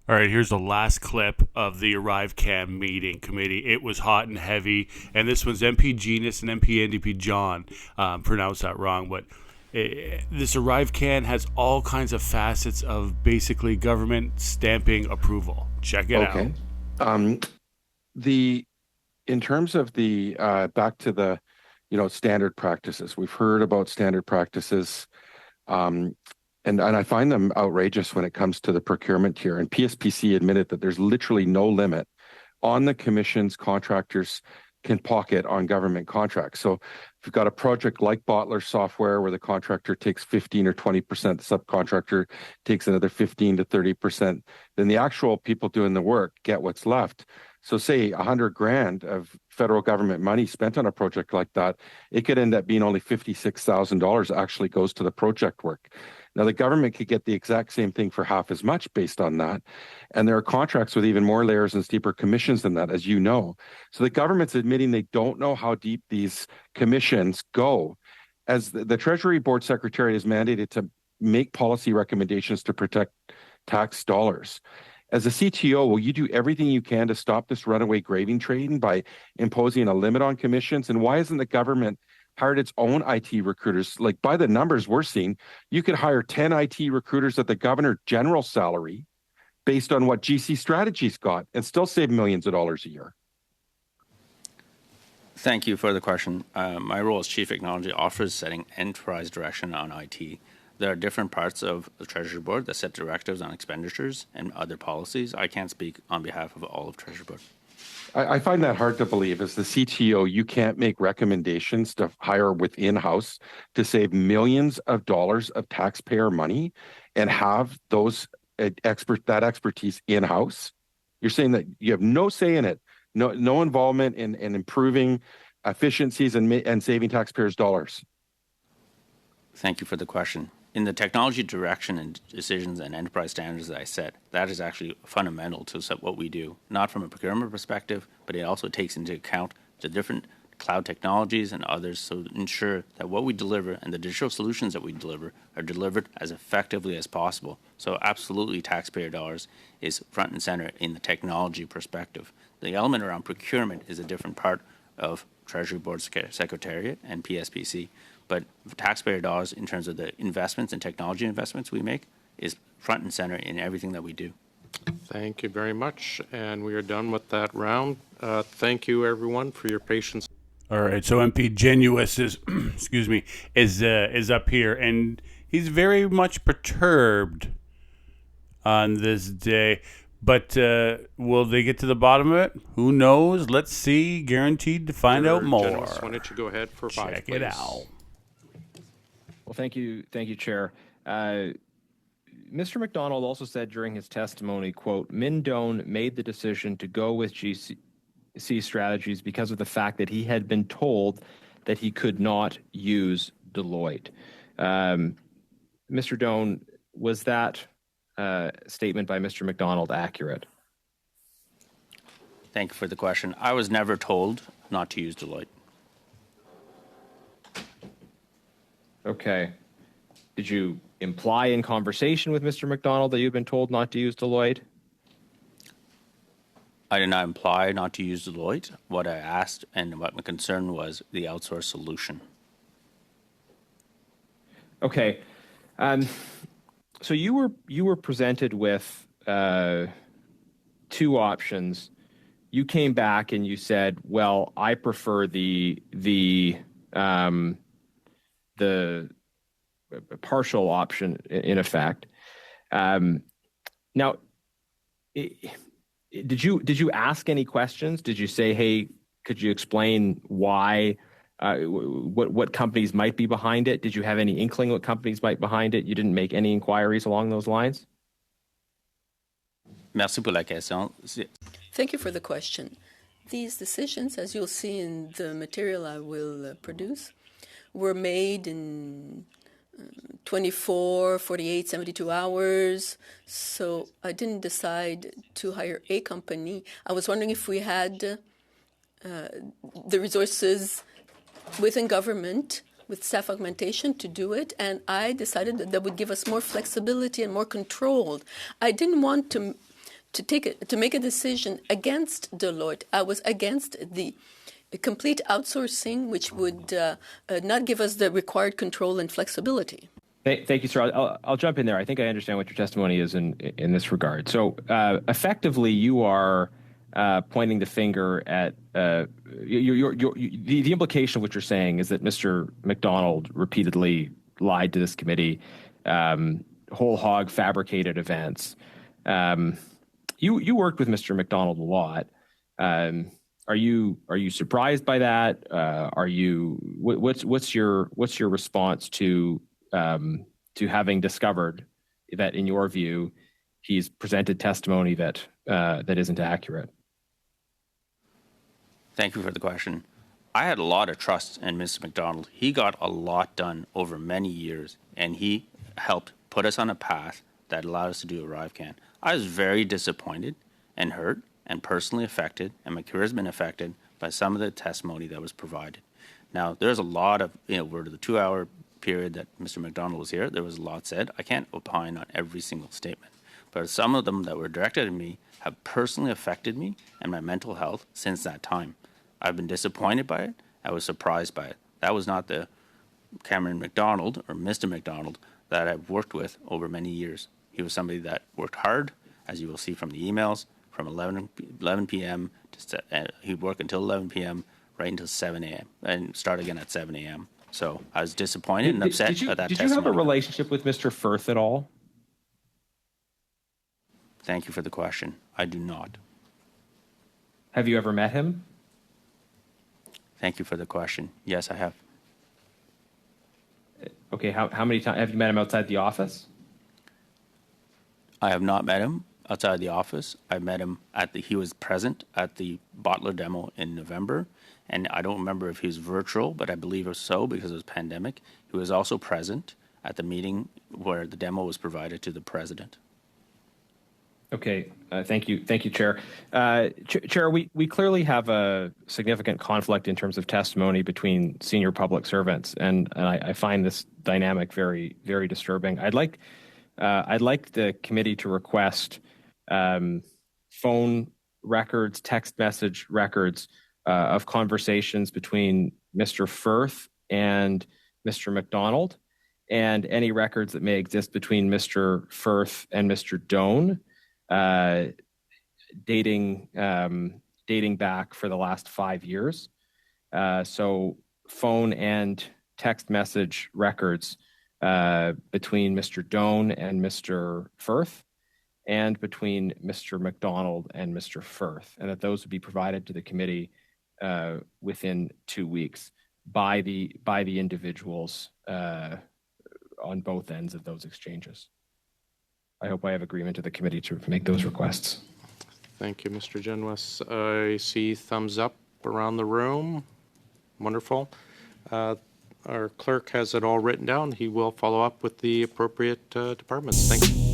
All right, here's the last clip of the ArriveCam meeting committee. It was hot and heavy, and this was MP Genius and MP NDP John. Pronounced that wrong, but this ArriveCam has all kinds of facets of basically government stamping approval. Check it out. Okay. Um, the in terms of the back to the standard practices, we've heard about standard practices, um, and I find them outrageous when it comes to the procurement here. And PSPC admitted that there's literally no limit on the commission's contractors can pocket on government contracts. So if you've got a project like Bottler software where the contractor takes 15 or 20%, the subcontractor takes another 15 to 30%, then the actual people doing the work get what's left. So say 100 grand of federal government money spent on a project like that, it could end up being only $56,000 actually goes to the project work. Now, the government could get the exact same thing for half as much based on that. And there are contracts with even more layers and steeper commissions than that, as you know. So the government's admitting they don't know how deep these commissions go. As the Treasury Board Secretary is mandated to make policy recommendations to protect tax dollars. As a CTO, will you do everything you can to stop this runaway graving train by imposing a limit on commissions? And why isn't the government hired its own IT recruiters? Like by the numbers we're seeing, you could hire 10 IT recruiters at the governor general salary based on what GC Strategies got and still save millions of dollars a year. Thank you for the question. My role as Chief Technology Officer is setting enterprise direction on IT. There are different parts of the Treasury Board that set directives on expenditures and other policies. I can't speak on behalf of all of Treasury Board. I find that hard to believe. As the CTO, you can't make recommendations to hire within house to save millions of dollars of taxpayer money and have those that expertise in house. You're saying that you have no say in it, no involvement in improving efficiencies and saving taxpayers' dollars. Thank you for the question. In the technology direction and decisions and enterprise standards that I set, that is actually fundamental to what we do, not from a procurement perspective, but it also takes into account the different cloud technologies and others to ensure that what we deliver and the digital solutions that we deliver are delivered as effectively as possible. So absolutely taxpayer dollars is front and center in the technology perspective. The element around procurement is a different part of Treasury Board Secretariat and PSPC. But taxpayer dollars in terms of the investments and technology investments we make is front and center in everything that we do. Thank you very much. And we are done with that round. Thank you, everyone, for your patience. All right, so MP Genuous is, excuse me, is up here, and he's very much perturbed on this day. But will they get to the bottom of it? Who knows? Let's see. Guaranteed to find out more. Genuous, why don't you go ahead for 5, Check please. it out. Well, thank you, Chair. Mr. McDonald also said during his testimony, quote, Mindone made the decision to go with GC Strategies because of the fact that he had been told that he could not use Deloitte. Mr. Doan, was that statement by Mr. McDonald accurate? Thank you for the question. I was never told not to use Deloitte. Okay. Did you imply in conversation with Mr. McDonald that you'd been told not to use Deloitte? I did not imply not to use Deloitte. What I asked and what my concern was the outsourced solution. Okay. So you were presented with 2 options. You came back and you said, "Well, I prefer the partial option in effect." Now, did you ask any questions? Did you say, "Hey, could you explain why?" What companies might be behind it? Did you have any inkling what companies might be behind it? You didn't make any inquiries along those lines? Merci pour la question. Thank you for the question. These decisions, as you'll see in the material I will produce, were made in 24, 48, 72 hours. So I didn't decide to hire a company. I was wondering if we had the resources within government with staff augmentation to do it, and I decided that would give us more flexibility and more control. I didn't want to make a decision against Deloitte. I was against the complete outsourcing, which would not give us the required control and flexibility. Thank you, sir. I'll jump in there. I think I understand what your testimony is in this regard. So effectively, you are pointing the finger at the implication of what you're saying is that Mr. McDonald repeatedly lied to this committee, whole hog fabricated events. You worked with Mr. McDonald a lot. Are you surprised by that? What's your response to having discovered that, in your view, he's presented testimony that isn't accurate? Thank you for the question. I had a lot of trust in Mr. McDonald. He got a lot done over many years, and he helped put us on a path that allowed us to do ArriveCAN. I was very disappointed and hurt and personally affected, and my career has been affected by some of the testimony that was provided. Now, there's a lot of, over the 2-hour period that Mr. McDonald was here, there was a lot said. I can't opine on every single statement, but some of them that were directed at me have personally affected me and my mental health since that time. I've been disappointed by it. I was surprised by it. That was not the Cameron McDonald or Mr. McDonald that I've worked with over many years. He was somebody that worked hard, as you will see from the emails, from 11 p.m. He'd work until 11 p.m. right until 7 a.m. and start again at 7 a.m. So I was disappointed and upset at that testimony. Did you have a relationship with Mr. Firth at all? Thank you for the question. I do not. Have you ever met him? Thank you for the question. Yes, I have. Okay, how many times have you met him outside the office? I have not met him outside the office. I met him he was present at the Bottler demo in November, and I don't remember if he was virtual, but I believe it was so because it was pandemic. He was also present at the meeting where the demo was provided to the president. Okay, thank you, Chair. Chair, we clearly have a significant conflict in terms of testimony between senior public servants, and I find this dynamic very, very disturbing. I'd like the committee to request phone records, text message records of conversations between Mr. Firth and Mr. McDonald, and any records that may exist between Mr. Firth and Mr. Doan, dating back for the last 5 years. So phone and text message records between Mr. Doan and Mr. Firth, and between Mr. McDonald and Mr. Firth, and that those would be provided to the committee within 2 weeks by the individuals on both ends of those exchanges. I hope I have agreement to the committee to make those requests. Thank you, Mr. Genwes. I see thumbs up around the room. Wonderful. Our clerk has it all written down. He will follow up with the appropriate departments. Thank you.